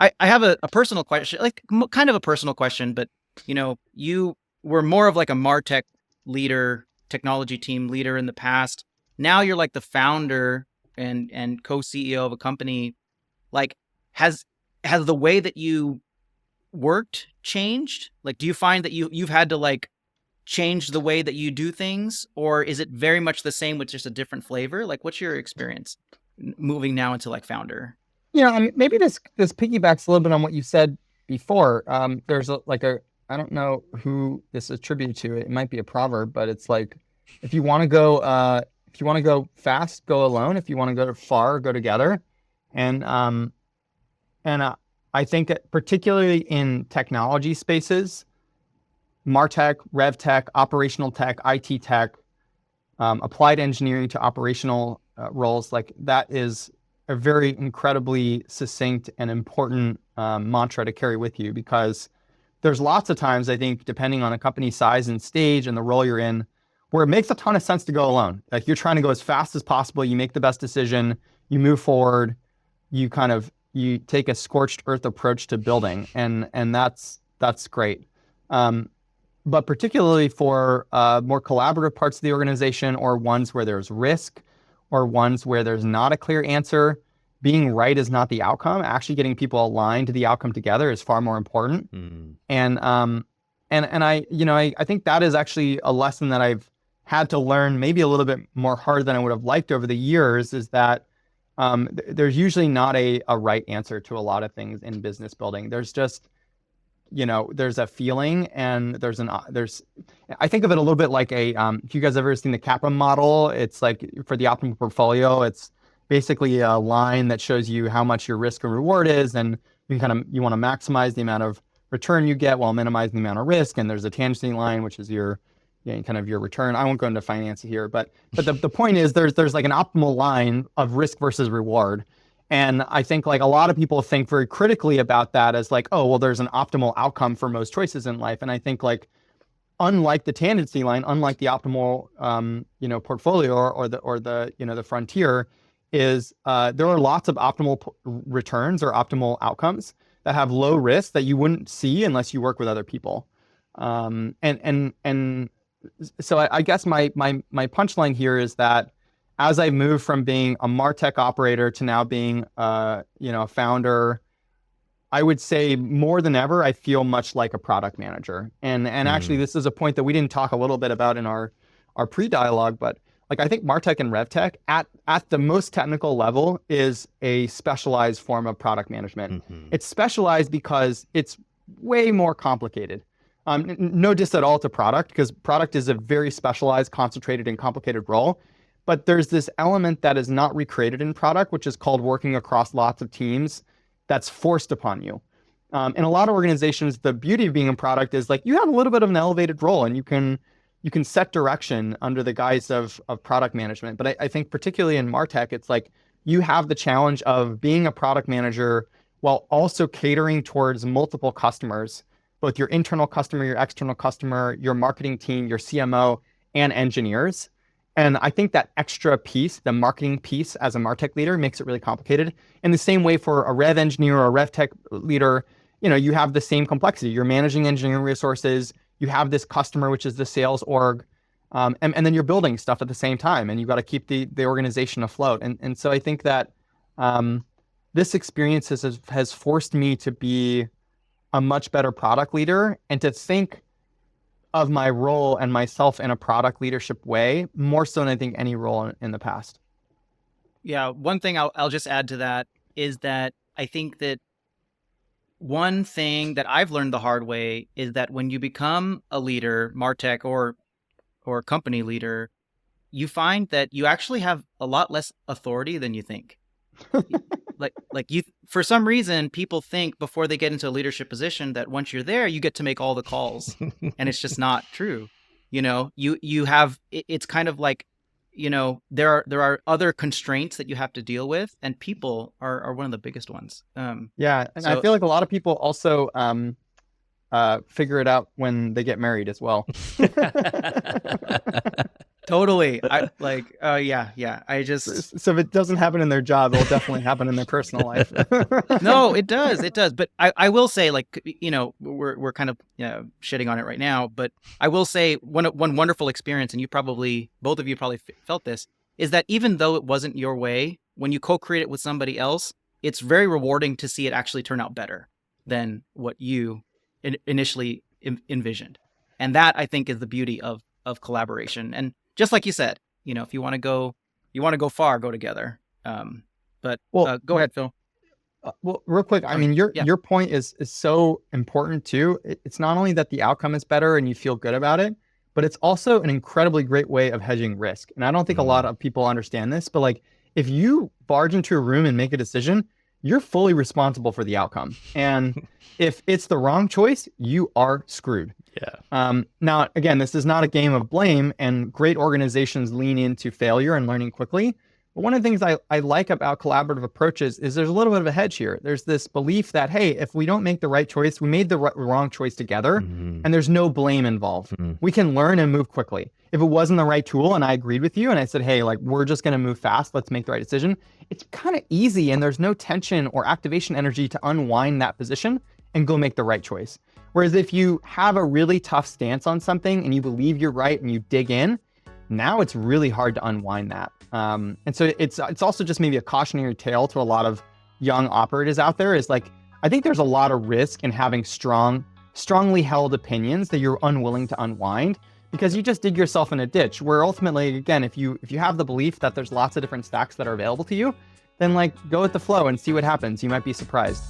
I have a personal question, like kind of a personal question, but you were more of like a Martech leader, technology team leader in the past. Now you're like the founder and co-CEO of a company. Like, has the way that you worked changed? Like, do you find that you've had to like change the way that you do things, or is it very much the same with just a different flavor? Like, what's your experience moving now into like founder? I mean, maybe this piggybacks a little bit on what you said before. There's I don't know who this is attributed to. It might be a proverb, but it's like, if you want to go, if you want to go fast, go alone. If you want to go far, go together. And and I think that particularly in technology spaces, Martech, RevTech, operational tech, IT tech, applied engineering to operational roles, like that is a very incredibly succinct and important mantra to carry with you, because there's lots of times, I think, depending on a company size and stage and the role you're in, where it makes a ton of sense to go alone. Like, you're trying to go as fast as possible, you make the best decision, you move forward, you take a scorched earth approach to building, and that's great. But particularly for more collaborative parts of the organization, or ones where there's risk, or ones where there's not a clear answer, being right is not the outcome. Actually getting people aligned to the outcome together is far more important. Mm. And I think that is actually a lesson that I've had to learn, maybe a little bit more hard than I would have liked over the years, is that there's usually not a right answer to a lot of things in business building. There's just, there's a feeling, and I think of it a little bit like if you guys ever seen the Kappa model, it's like for the optimal portfolio, it's basically a line that shows you how much your risk and reward is, and you want to maximize the amount of return you get while minimizing the amount of risk. And there's a tangent line, which is your return. I won't go into finance here, but the point is, there's like an optimal line of risk versus reward. And I think like a lot of people think very critically about that as like, oh, well, there's an optimal outcome for most choices in life. And I think, like, unlike the tangency line, unlike the optimal, portfolio, or the frontier, is there are lots of optimal returns or optimal outcomes that have low risk that you wouldn't see unless you work with other people. And so I guess my punchline here is that, as I move from being a Martech operator to now being a founder, I would say more than ever, I feel much like a product manager. And actually, Mm. this is a point that we didn't talk a little bit about in our pre-dialogue, but like, I think Martech and RevTech at the most technical level is a specialized form of product management. Mm-hmm. It's specialized because it's way more complicated. No diss at all to product, because product is a very specialized, concentrated, and complicated role. But there's this element that is not recreated in product, which is called working across lots of teams. That's forced upon you. In a lot of organizations, the beauty of being a product is like, you have a little bit of an elevated role, and you can set direction under the guise of product management. But I think particularly in Martech, it's like you have the challenge of being a product manager while also catering towards multiple customers, both your internal customer, your external customer, your marketing team, your CMO, and engineers. And I think that extra piece, the marketing piece as a Martech leader, makes it really complicated. In the same way, for a Rev engineer or a Rev Tech leader, you have the same complexity. You're managing engineering resources. You have this customer, which is the sales org. And then you're building stuff at the same time, and you've got to keep the organization afloat. And so I think that this experience has forced me to be a much better product leader, and to think of my role and myself in a product leadership way, more so than I think any role in the past. Yeah, one thing I'll just add to that is that I think that one thing that I've learned the hard way is that when you become a leader, Martech or company leader, you find that you actually have a lot less authority than you think. Like you, for some reason, people think before they get into a leadership position that once you're there, you get to make all the calls, and it's just not true. You have it's kind of like, there are other constraints that you have to deal with, and people are one of the biggest ones. Yeah, and I So feel like a lot of people also figure it out when they get married as well. Totally. I like, yeah. I just, So if it doesn't happen in their job, it'll definitely happen in their personal life. no, it does. It does. But I will say, like, we're kind of shitting on it right now. But I will say one wonderful experience, and both of you probably felt this, is that even though it wasn't your way, when you co-create it with somebody else, it's very rewarding to see it actually turn out better than what you initially envisioned. And that, I think, is the beauty of collaboration. And just like you said, if you want to go far, go together. But Well, go ahead, Phil. well, real quick, I Okay. mean, Yeah. your point is so important too. It's not only that the outcome is better and you feel good about it, but it's also an incredibly great way of hedging risk. And I don't think a lot of people understand this, but like if you barge into a room and make a decision, you're fully responsible for the outcome. And if it's the wrong choice, you are screwed. Yeah. Now, again, this is not a game of blame, and great organizations lean into failure and learning quickly. But one of the things I like about collaborative approaches is there's a little bit of a hedge here. There's this belief that, hey, if we don't make the right choice, we made the wrong choice together, and there's no blame involved. We can learn and move quickly. If it wasn't the right tool and I agreed with you and I said, hey, like, we're just going to move fast, let's make the right decision, it's kind of easy and there's no tension or activation energy to unwind that position and go make the right choice. Whereas if you have a really tough stance on something and you believe you're right and you dig in, now it's really hard to unwind that. And so it's also just maybe a cautionary tale to a lot of young operators out there, is like, I think there's a lot of risk in having strongly held opinions that you're unwilling to unwind, because you just dig yourself in a ditch where ultimately, again, if you have the belief that there's lots of different stacks that are available to you, then like go with the flow and see what happens. You might be surprised.